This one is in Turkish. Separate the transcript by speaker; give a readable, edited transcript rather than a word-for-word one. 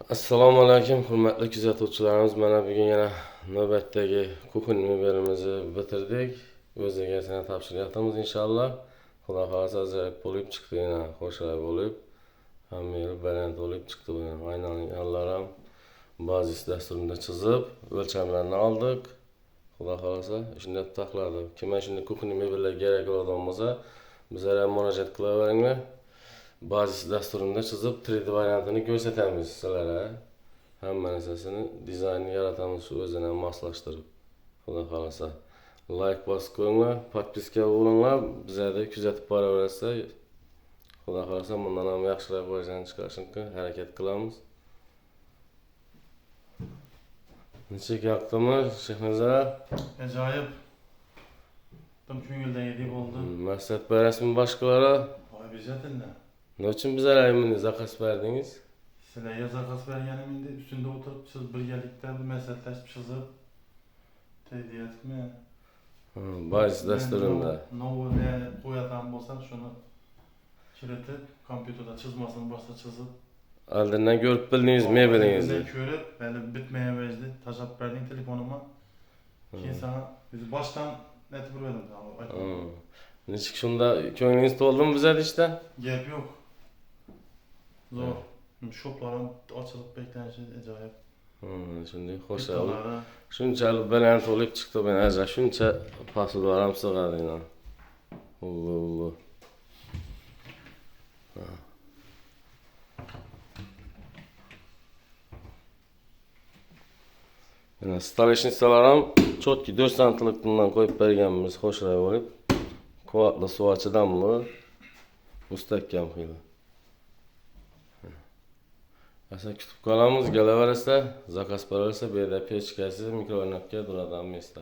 Speaker 1: Assalomu alaykum, hurmatli kuzatuvchilarimiz. Mana bugun yana navbatdagi kukun mobilimizni bitirdik. O'z egasini topshiryapmiz inshaalloh. Xudo xolasa ajoyib bo'lib chiqdi, yana qo'shilib bo'lib. Hamma yeri baland bo'lib chiqdi. Aynan yo'llarim bazis dasturida chizib, o'lchamlarni oldik. Xudo xolasa shunda taxladik. Kim shunda kukun mobillar kerak bo'ladigan bo'lsa, bizlarga murojaat qilaveringlar. Bazis dasturida chizib 3D variantini ko'rsatamiz sizlarga. Hamma narsasini dizaynini yaratamiz shu o'zini moslashtirib. Xudo xolasa. Like bosib qo'yinglar, podpiska bo'linglar, bizlarni kuzatib boraverasizlar. Xudo xolasa bundan ham yaxshiroq variant chiqarishga harakat qilamiz. Nechik yoqdimi, Shehnazar?
Speaker 2: Ajoyib. Tam ko'ngildagidek bo'ldi.
Speaker 1: Maqsad rasmi boshqalari.
Speaker 2: Обязательно.
Speaker 1: Nechun bizlarga buni zakaz berdingiz?
Speaker 2: Sizlarga zakaz berganimda ustunda o'tirib siz birgalikda maslahatlashib chizib deyaptimi?
Speaker 1: Bazis dasturida.
Speaker 2: Novvoy qo'yatan bo'lsam shuni kiritib kompyuterda chizmasini boshqa chizib
Speaker 1: Oldindan ko'rib bildingiz mebelingizni.
Speaker 2: Ko'rib, hali bitmayapti. Tashlab berding telefonimga. Keyin sana biz boshdan aytib berdim.
Speaker 1: Nechik shunda ko'nglingiz to'ldimi bizlar ishda?
Speaker 2: Gap yo'q. Zo'r. Shoplarim ochilib beklanishi ajoyib.
Speaker 1: Shunday xo'sh. Shunchalik baland bo'lib chiqdi, men aja shuncha fasllar ham sig'adi. Ullo. Mana stolishnisalar ham chotki 4 santilikdan qo'yib berganmiz, xo'shroq bo'lib. Quvvatli suvachidanmi? Mustahkam qilib. Asa kutib qolamiz, kelaversa, zakaz bersa, bu yerda pechkasi, mikro'lnakka turadigan mesta.